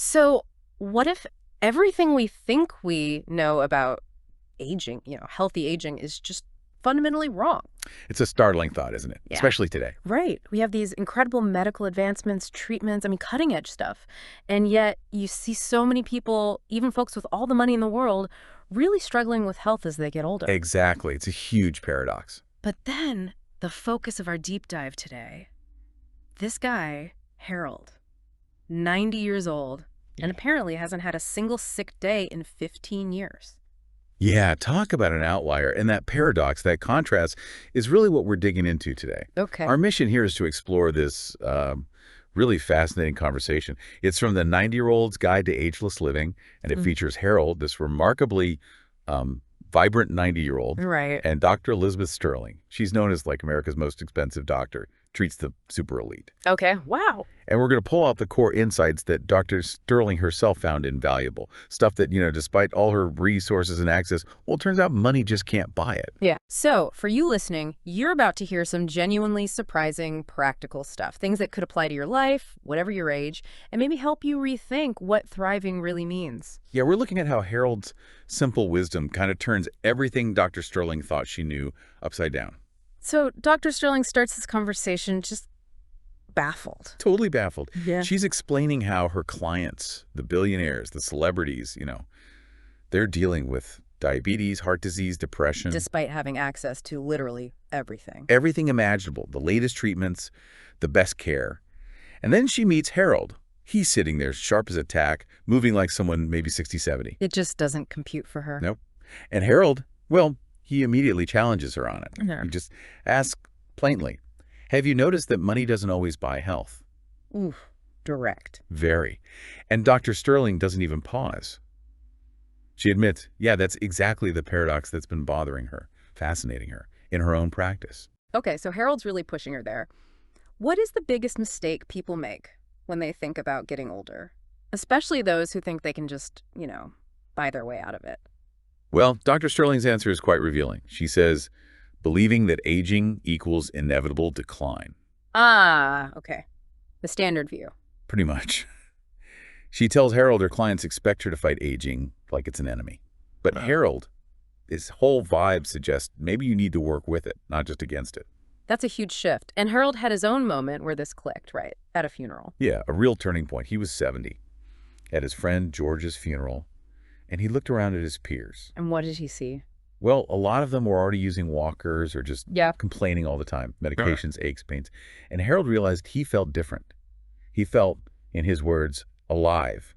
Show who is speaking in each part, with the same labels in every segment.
Speaker 1: So, what if everything we think we know about aging, healthy aging, is just fundamentally wrong?
Speaker 2: It's a startling thought, isn't it?
Speaker 1: Yeah.
Speaker 2: Especially today.
Speaker 1: Right. We have these incredible medical advancements, treatments, cutting edge stuff. And yet, you see so many people, even folks with all the money in the world, really struggling with health as they get older.
Speaker 2: Exactly. It's a huge paradox.
Speaker 1: But then, the focus of our deep dive today, this guy, Harold, 90 years old, and apparently hasn't had a single sick day in 15 years.
Speaker 2: Yeah, talk about an outlier. And that paradox, that contrast, is really what we're digging into today.
Speaker 1: Okay.
Speaker 2: Our mission here is to explore this really fascinating conversation. It's from the 90-Year-Old's Guide to Ageless Living, and it features Harold, this remarkably vibrant 90-year-old,
Speaker 1: Right.
Speaker 2: and Dr. Elizabeth Sterling. She's known as like America's most expensive doctor, treats the super elite.
Speaker 1: Okay. Wow.
Speaker 2: And we're going to pull out the core insights that Dr. Sterling herself found invaluable. Stuff that, despite all her resources and access, well, it turns out money just can't buy it.
Speaker 1: Yeah. So, for you listening, you're about to hear some genuinely surprising practical stuff. Things that could apply to your life, whatever your age, and maybe help you rethink what thriving really means.
Speaker 2: Yeah, we're looking at how Harold's simple wisdom kind of turns everything Dr. Sterling thought she knew upside down.
Speaker 1: So, Dr. Sterling starts this conversation just baffled.
Speaker 2: Totally baffled.
Speaker 1: Yeah.
Speaker 2: She's explaining how her clients, the billionaires, the celebrities, they're dealing with diabetes, heart disease, depression.
Speaker 1: Despite having access to literally everything.
Speaker 2: Everything imaginable, the latest treatments, the best care. And then she meets Harold. He's sitting there, sharp as a tack, moving like someone maybe 60, 70.
Speaker 1: It just doesn't compute for her.
Speaker 2: Nope. And Harold, well, he immediately challenges her on it.
Speaker 1: Yeah.
Speaker 2: He just asks plainly, have you noticed that money doesn't always buy health?
Speaker 1: Oof. Direct.
Speaker 2: Very. And Dr. Sterling doesn't even pause. She admits, yeah, that's exactly the paradox that's been bothering her, fascinating her, in her own practice.
Speaker 1: Okay, so Harold's really pushing her there. What is the biggest mistake people make when they think about getting older? Especially those who think they can just, buy their way out of it.
Speaker 2: Well, Dr. Sterling's answer is quite revealing. She says, believing that aging equals inevitable decline.
Speaker 1: Ah, okay. The standard view.
Speaker 2: Pretty much. She tells Harold her clients expect her to fight aging like it's an enemy. But Harold, his whole vibe suggests maybe you need to work with it, not just against it.
Speaker 1: That's a huge shift. And Harold had his own moment where this clicked, right? At a funeral.
Speaker 2: Yeah, a real turning point. He was 70 at his friend George's funeral, and he looked around at his peers.
Speaker 1: And what did he see?
Speaker 2: Well, a lot of them were already using walkers or just
Speaker 1: Yeah.
Speaker 2: complaining all the time, medications, aches, pains. And Harold realized he felt different. He felt, in his words, alive,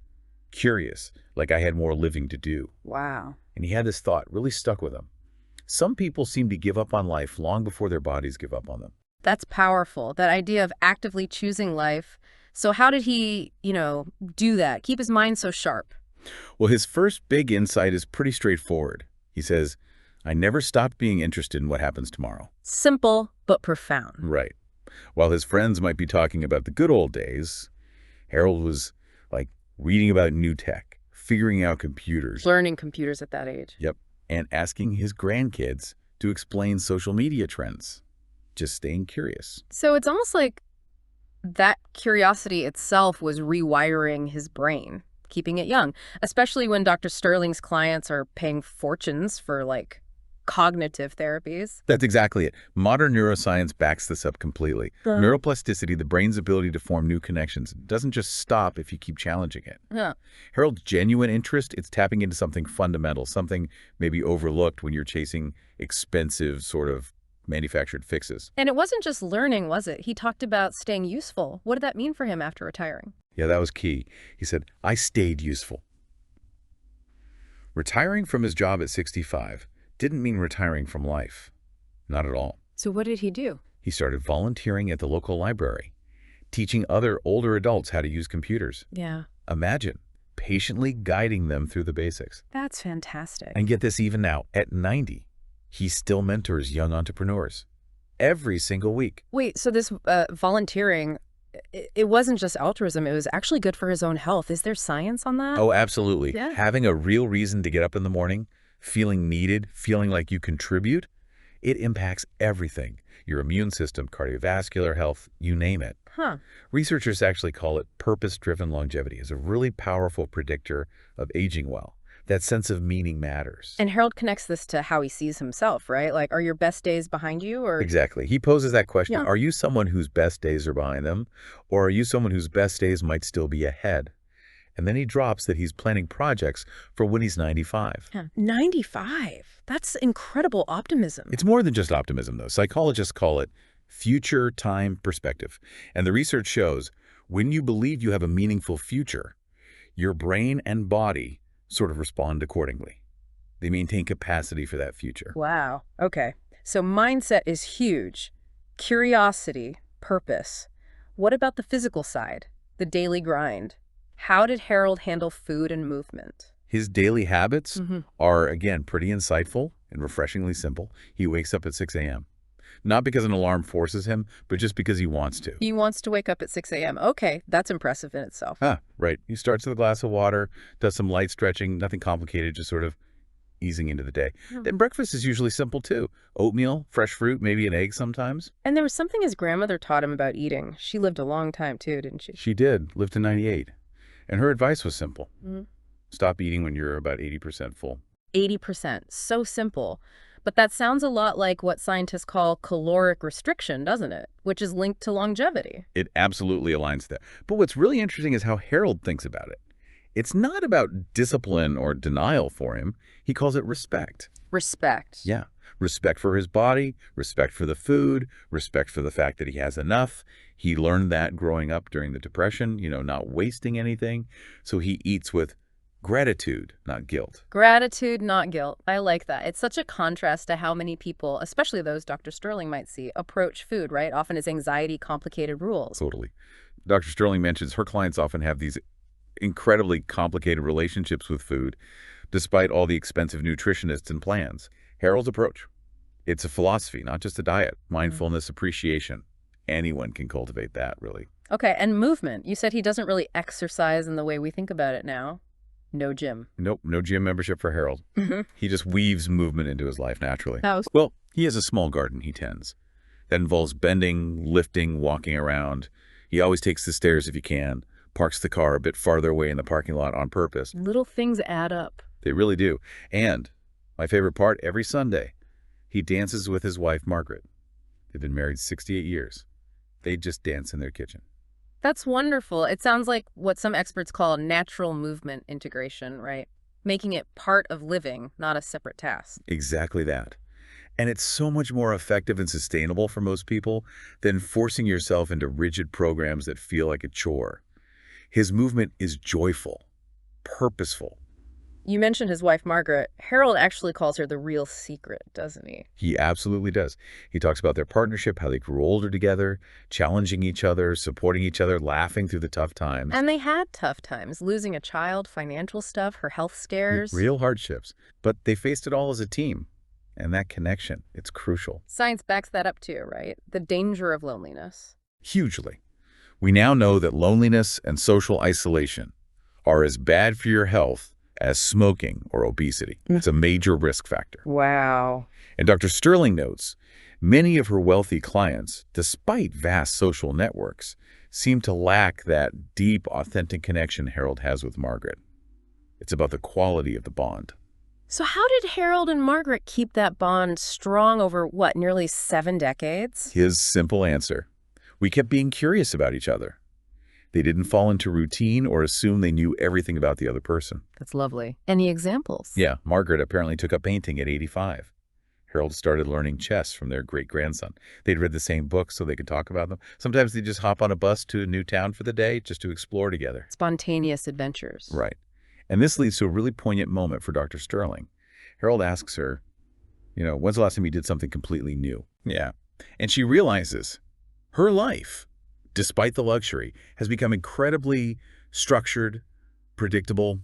Speaker 2: curious, like I had more living to do.
Speaker 1: Wow.
Speaker 2: And he had this thought, really stuck with him. Some people seem to give up on life long before their bodies give up on them.
Speaker 1: That's powerful, that idea of actively choosing life. So how did he, do that? Keep his mind so sharp?
Speaker 2: Well, his first big insight is pretty straightforward. He says, I never stopped being interested in what happens tomorrow.
Speaker 1: Simple, but profound.
Speaker 2: Right. While his friends might be talking about the good old days, Harold was like reading about new tech, figuring out computers.
Speaker 1: Learning computers at that age.
Speaker 2: Yep. And asking his grandkids to explain social media trends. Just staying curious.
Speaker 1: So it's almost like that curiosity itself was rewiring his brain, keeping it young, especially when Dr. Sterling's clients are paying fortunes for, cognitive therapies.
Speaker 2: That's exactly it. Modern neuroscience backs this up completely. Neuroplasticity, the brain's ability to form new connections, doesn't just stop if you keep challenging it.
Speaker 1: Yeah.
Speaker 2: Harold's genuine interest, it's tapping into something fundamental, something maybe overlooked when you're chasing expensive sort of manufactured fixes.
Speaker 1: And it wasn't just learning, was it? He talked about staying useful. What did that mean for him after retiring?
Speaker 2: Yeah, that was key. He said, I stayed useful. Retiring from his job at 65 didn't mean retiring from life. Not at all.
Speaker 1: So what did he do?
Speaker 2: He started volunteering at the local library, teaching other older adults how to use computers.
Speaker 1: Yeah.
Speaker 2: Imagine patiently guiding them through the basics.
Speaker 1: That's fantastic.
Speaker 2: And get this, even now, at 90, he still mentors young entrepreneurs every single week.
Speaker 1: Wait, so this volunteering, it wasn't just altruism, it was actually good for his own health. Is there science on that?
Speaker 2: Oh, absolutely.
Speaker 1: Yeah.
Speaker 2: Having a real reason to get up in the morning, feeling needed, feeling like you contribute, It impacts everything, your immune system, cardiovascular health, you name it.
Speaker 1: Huh.
Speaker 2: Researchers actually call it purpose-driven longevity as a really powerful predictor of aging well. That sense of meaning matters.
Speaker 1: And Harold connects this to how he sees himself, right? Like, are your best days behind you or...
Speaker 2: Exactly. He poses that question,
Speaker 1: Yeah.
Speaker 2: are you someone whose best days are behind them, or are you someone whose best days might still be ahead? And then he drops that he's planning projects for when he's 95.
Speaker 1: Yeah. 95. That's incredible optimism.
Speaker 2: It's more than just optimism, though. Psychologists call it future time perspective. And the research shows when you believe you have a meaningful future, your brain and body sort of respond accordingly. They maintain capacity for that future.
Speaker 1: Wow. Okay. So mindset is huge. Curiosity, purpose. What about the physical side? The daily grind? How did Harold handle food and movement?
Speaker 2: His daily habits
Speaker 1: Mm-hmm.
Speaker 2: are, again, pretty insightful and refreshingly simple. He wakes up at 6 a.m. Not because an alarm forces him, but just because he wants to.
Speaker 1: He wants to wake up at 6 a.m. Okay, that's impressive in itself.
Speaker 2: Right. He starts with a glass of water, does some light stretching, nothing complicated, just sort of easing into the day.
Speaker 1: Hmm.
Speaker 2: Then breakfast is usually simple, too. Oatmeal, fresh fruit, maybe an egg sometimes.
Speaker 1: And there was something his grandmother taught him about eating. She lived a long time too, didn't she?
Speaker 2: She did, lived to 98. And her advice was simple.
Speaker 1: Mhm.
Speaker 2: Stop eating when you're about 80% full.
Speaker 1: 80%. So simple. But that sounds a lot like what scientists call caloric restriction, doesn't it? Which is linked to longevity.
Speaker 2: It absolutely aligns there. But what's really interesting is how Harold thinks about it. It's not about discipline or denial for him. He calls it respect.
Speaker 1: Respect.
Speaker 2: Yeah. Respect for his body, respect for the food, respect for the fact that he has enough. He learned that growing up during the Depression, not wasting anything. So he eats with gratitude, not guilt.
Speaker 1: Gratitude, not guilt. I like that. It's such a contrast to how many people, especially those Dr. Sterling might see, approach food, right? Often as anxiety, complicated rules.
Speaker 2: Totally. Dr. Sterling mentions her clients often have these incredibly complicated relationships with food, despite all the expensive nutritionists and plans. Harold's approach. It's a philosophy, not just a diet. Mindfulness, appreciation. Anyone can cultivate that, really.
Speaker 1: Okay, and movement. You said he doesn't really exercise in the way we think about it now. No gym.
Speaker 2: Nope, no gym membership for Harold.
Speaker 1: Mm-hmm.
Speaker 2: He just weaves movement into his life naturally.
Speaker 1: That was...
Speaker 2: Well, he has a small garden he tends. That involves bending, lifting, walking around. He always takes the stairs if he can, parks the car a bit farther away in the parking lot on purpose.
Speaker 1: Little things add up.
Speaker 2: They really do. And my favorite part, every Sunday, he dances with his wife, Margaret. They've been married 68 years. They just dance in their kitchen.
Speaker 1: That's wonderful. It sounds like what some experts call natural movement integration, right? Making it part of living, not a separate task.
Speaker 2: Exactly that. And it's so much more effective and sustainable for most people than forcing yourself into rigid programs that feel like a chore. His movement is joyful, purposeful.
Speaker 1: You mentioned his wife, Margaret. Harold actually calls her the real secret, doesn't he?
Speaker 2: He absolutely does. He talks about their partnership, how they grew older together, challenging each other, supporting each other, laughing through the tough times.
Speaker 1: And they had tough times, losing a child, financial stuff, her health scares.
Speaker 2: Real hardships. But they faced it all as a team. And that connection, it's crucial.
Speaker 1: Science backs that up too, right? The danger of loneliness.
Speaker 2: Hugely. We now know that loneliness and social isolation are as bad for your health as smoking or obesity. It's a major risk factor.
Speaker 1: Wow.
Speaker 2: And Dr. Sterling notes, many of her wealthy clients, despite vast social networks, seem to lack that deep, authentic connection Harold has with Margaret. It's about the quality of the bond.
Speaker 1: So how did Harold and Margaret keep that bond strong over, what, nearly 7 decades?
Speaker 2: His simple answer, we kept being curious about each other. They didn't fall into routine or assume they knew everything about the other person.
Speaker 1: That's lovely. Any examples?
Speaker 2: Yeah, Margaret apparently took up painting at 85. Harold started learning chess from their great-grandson. They'd read the same books so they could talk about them. Sometimes they'd just hop on a bus to a new town for the day just to explore together.
Speaker 1: Spontaneous adventures.
Speaker 2: Right. And this leads to a really poignant moment for Dr. Sterling. Harold asks her, when's the last time you did something completely new? Yeah. And she realizes her life, despite the luxury, has become incredibly structured, predictable,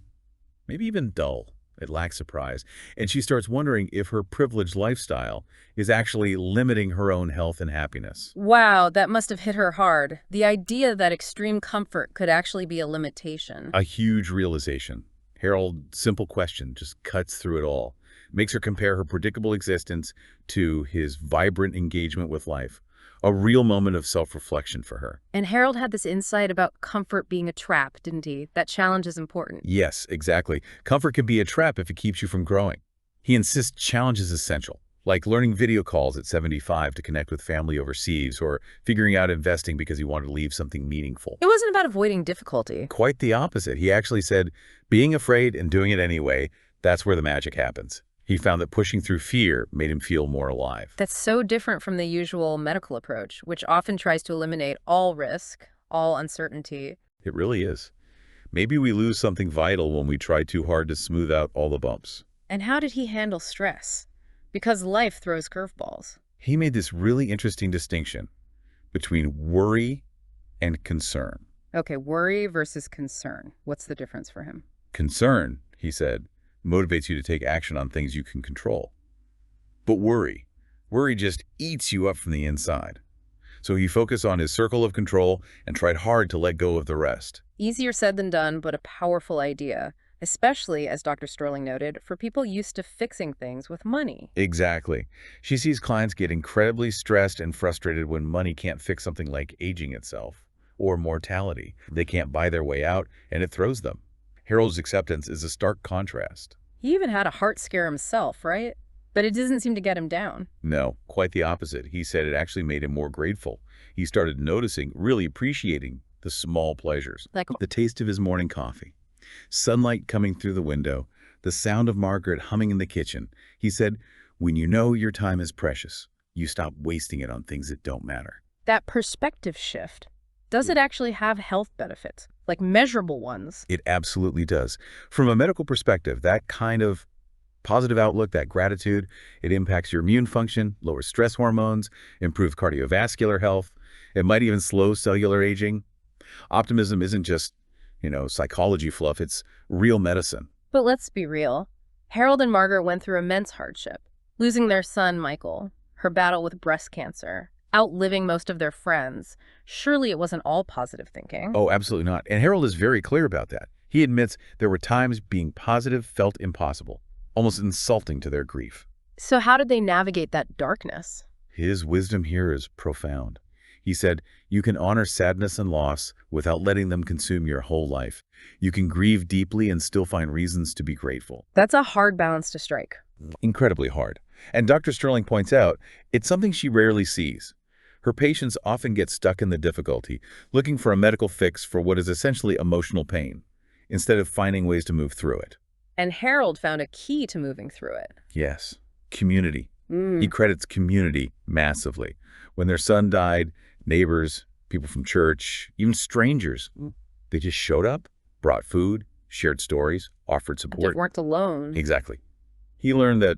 Speaker 2: maybe even dull. It lacks surprise. And she starts wondering if her privileged lifestyle is actually limiting her own health and happiness.
Speaker 1: Wow, that must have hit her hard. The idea that extreme comfort could actually be a limitation.
Speaker 2: A huge realization. Harold's simple question just cuts through it all. Makes her compare her predictable existence to his vibrant engagement with life. A real moment of self-reflection for her.
Speaker 1: And Harold had this insight about comfort being a trap, didn't he? That challenge is important.
Speaker 2: Yes, exactly. Comfort can be a trap if it keeps you from growing. He insists challenge is essential, like learning video calls at 75 to connect with family overseas, or figuring out investing because he wanted to leave something meaningful.
Speaker 1: It wasn't about avoiding difficulty.
Speaker 2: Quite the opposite. He actually said, being afraid and doing it anyway, that's where the magic happens. He found that pushing through fear made him feel more alive.
Speaker 1: That's so different from the usual medical approach, which often tries to eliminate all risk, all uncertainty.
Speaker 2: It really is. Maybe we lose something vital when we try too hard to smooth out all the bumps.
Speaker 1: And how did he handle stress? Because life throws curveballs.
Speaker 2: He made this really interesting distinction between worry and concern.
Speaker 1: Okay, worry versus concern. What's the difference for him?
Speaker 2: Concern, he said, motivates you to take action on things you can control. But worry just eats you up from the inside. So he focused on his circle of control and tried hard to let go of the rest.
Speaker 1: Easier said than done, but a powerful idea, especially, as Dr. Sterling noted, for people used to fixing things with money.
Speaker 2: Exactly. She sees clients get incredibly stressed and frustrated when money can't fix something like aging itself or mortality. They can't buy their way out, and it throws them. Harold's acceptance is a stark contrast.
Speaker 1: He even had a heart scare himself, right? But it doesn't seem to get him down.
Speaker 2: No, quite the opposite. He said it actually made him more grateful. He started noticing, really appreciating the small pleasures.
Speaker 1: Like,
Speaker 2: The taste of his morning coffee, sunlight coming through the window, the sound of Margaret humming in the kitchen. He said, when you know your time is precious, you stop wasting it on things that don't matter.
Speaker 1: that perspective shift. Does it actually have health benefits, like measurable ones?
Speaker 2: It absolutely does. From a medical perspective, that kind of positive outlook, that gratitude, it impacts your immune function, lowers stress hormones, improves cardiovascular health. It might even slow cellular aging. Optimism isn't just, psychology fluff. It's real medicine.
Speaker 1: But let's be real. Harold and Margaret went through immense hardship, losing their son, Michael, her battle with breast cancer, outliving most of their friends. Surely it wasn't all positive thinking.
Speaker 2: Oh, absolutely not. And Harold is very clear about that. He admits there were times being positive felt impossible, almost insulting to their grief.
Speaker 1: So how did they navigate that darkness?
Speaker 2: His wisdom here is profound. He said, you can honor sadness and loss without letting them consume your whole life. You can grieve deeply and still find reasons to be grateful.
Speaker 1: That's a hard balance to strike.
Speaker 2: Incredibly hard. And Dr. Sterling points out, it's something she rarely sees. Her patients often get stuck in the difficulty, looking for a medical fix for what is essentially emotional pain, instead of finding ways to move through it.
Speaker 1: And Harold found a key to moving through it.
Speaker 2: Yes, community. He credits community massively. When their son died, neighbors, people from church, even strangers, they just showed up, brought food, shared stories, offered
Speaker 1: They
Speaker 2: support.
Speaker 1: weren't alone.
Speaker 2: Exactly. He learned that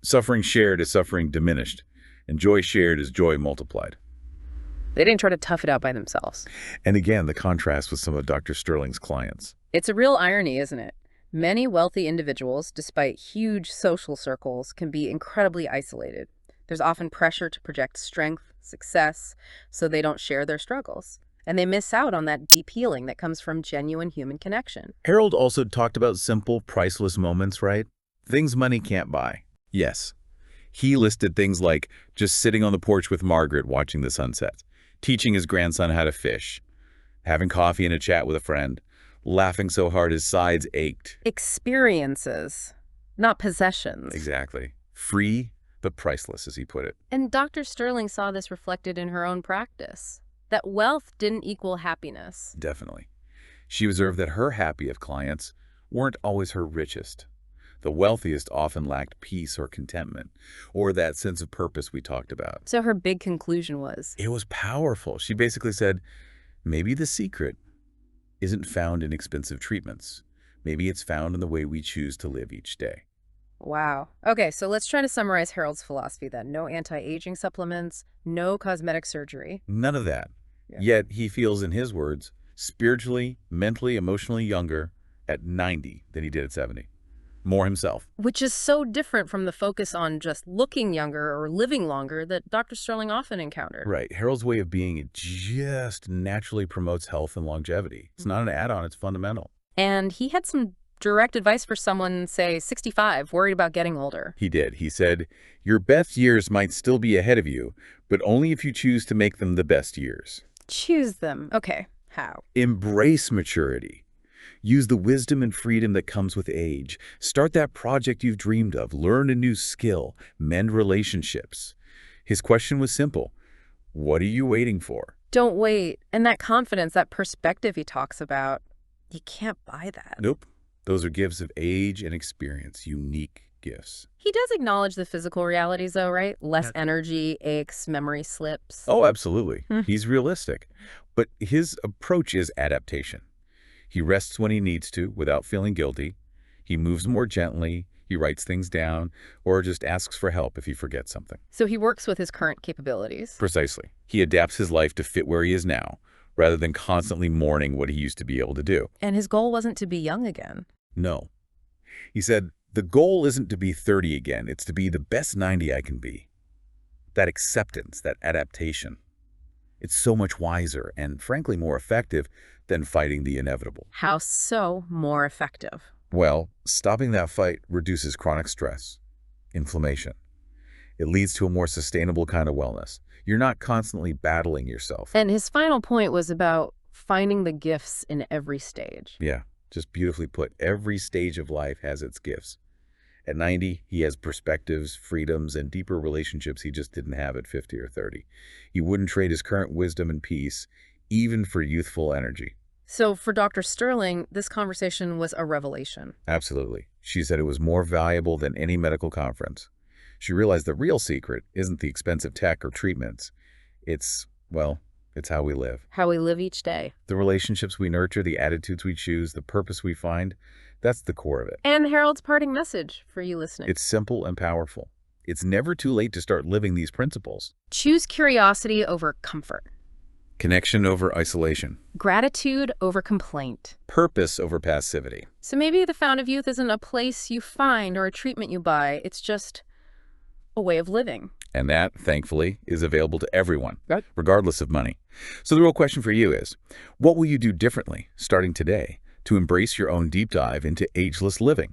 Speaker 2: suffering shared is suffering diminished, and joy shared is joy multiplied.
Speaker 1: They didn't try to tough it out by themselves.
Speaker 2: And again, the contrast with some of Dr. Sterling's clients.
Speaker 1: It's a real irony, isn't it? Many wealthy individuals, despite huge social circles, can be incredibly isolated. There's often pressure to project strength, success, so they don't share their struggles. And they miss out on that deep healing that comes from genuine human connection.
Speaker 2: Harold also talked about simple, priceless moments, right? Things money can't buy. Yes. He listed things like just sitting on the porch with Margaret watching the sunset, teaching his grandson how to fish, having coffee and a chat with a friend, laughing so hard his sides ached.
Speaker 1: Experiences, not possessions.
Speaker 2: Exactly. Free, but priceless, as he put it.
Speaker 1: And Dr. Sterling saw this reflected in her own practice, that wealth didn't equal happiness.
Speaker 2: Definitely. She observed that her happiest clients weren't always her richest. The wealthiest often lacked peace or contentment, or that sense of purpose we talked about.
Speaker 1: So her big conclusion was,
Speaker 2: It was powerful. She basically said, maybe the secret isn't found in expensive treatments. Maybe it's found in the way we choose to live each day.
Speaker 1: wow. Okay, so let's try to summarize Harold's philosophy then. No anti-aging supplements, no cosmetic surgery.
Speaker 2: None of that.
Speaker 1: Yeah.
Speaker 2: Yet he feels, in his words, spiritually, mentally, emotionally younger at 90 than he did at 70. More himself.
Speaker 1: Which is so different from the focus on just looking younger or living longer that Dr. Sterling often encountered.
Speaker 2: Right. Harold's way of being, it just naturally promotes health and longevity. It's not an add-on, it's fundamental.
Speaker 1: And he had some direct advice for someone, say, 65, worried about getting older.
Speaker 2: He did. He said, your best years might still be ahead of you, but only if you choose to make them the best years.
Speaker 1: Choose them. Okay, how?
Speaker 2: Embrace maturity. Use the wisdom and freedom that comes with age. Start that project you've dreamed of. Learn a new skill. Mend relationships. His question was simple. What are you waiting for?
Speaker 1: Don't wait. And that confidence, that perspective he talks about, you can't buy that.
Speaker 2: Nope. Those are gifts of age and experience, unique gifts.
Speaker 1: He does acknowledge the physical realities, though, right? Less energy, aches, memory slips.
Speaker 2: Oh, absolutely. He's realistic. But his approach is adaptation. He rests when he needs to without feeling guilty. He moves more gently. He writes things down or just asks for help if he forgets something.
Speaker 1: So he works with his current capabilities.
Speaker 2: Precisely. He adapts his life to fit where he is now, rather than constantly mourning what he used to be able to do.
Speaker 1: And his goal wasn't to be young again.
Speaker 2: No. He said, the goal isn't to be 30 again. It's to be the best 90 I can be. That acceptance, that adaptation. It's so much wiser and, frankly, more effective than fighting the inevitable.
Speaker 1: How so more effective?
Speaker 2: Well, stopping that fight reduces chronic stress, inflammation. It leads to a more sustainable kind of wellness. You're not constantly battling yourself.
Speaker 1: And his final point was about finding the gifts in every stage.
Speaker 2: Yeah, just beautifully put. Every stage of life has its gifts. At 90, he has perspectives, freedoms, and deeper relationships he just didn't have at 50 or 30. He wouldn't trade his current wisdom and peace, even for youthful energy.
Speaker 1: So for Dr. Sterling, this conversation was a revelation.
Speaker 2: Absolutely. She said it was more valuable than any medical conference. She realized the real secret isn't the expensive tech or treatments. It's how we live.
Speaker 1: How we live each day.
Speaker 2: The relationships we nurture, the attitudes we choose, the purpose we find, that's the core of it.
Speaker 1: And Harold's parting message for you listening.
Speaker 2: It's simple and powerful. It's never too late to start living these principles.
Speaker 1: Choose curiosity over comfort.
Speaker 2: Connection over isolation.
Speaker 1: Gratitude over complaint.
Speaker 2: Purpose over passivity.
Speaker 1: So maybe the Fountain of Youth isn't a place you find or a treatment you buy. It's just a way of living.
Speaker 2: And that, thankfully, is available to everyone,
Speaker 1: Right.
Speaker 2: regardless of money. So the real question for you is, what will you do differently starting today to embrace your own deep dive into ageless living?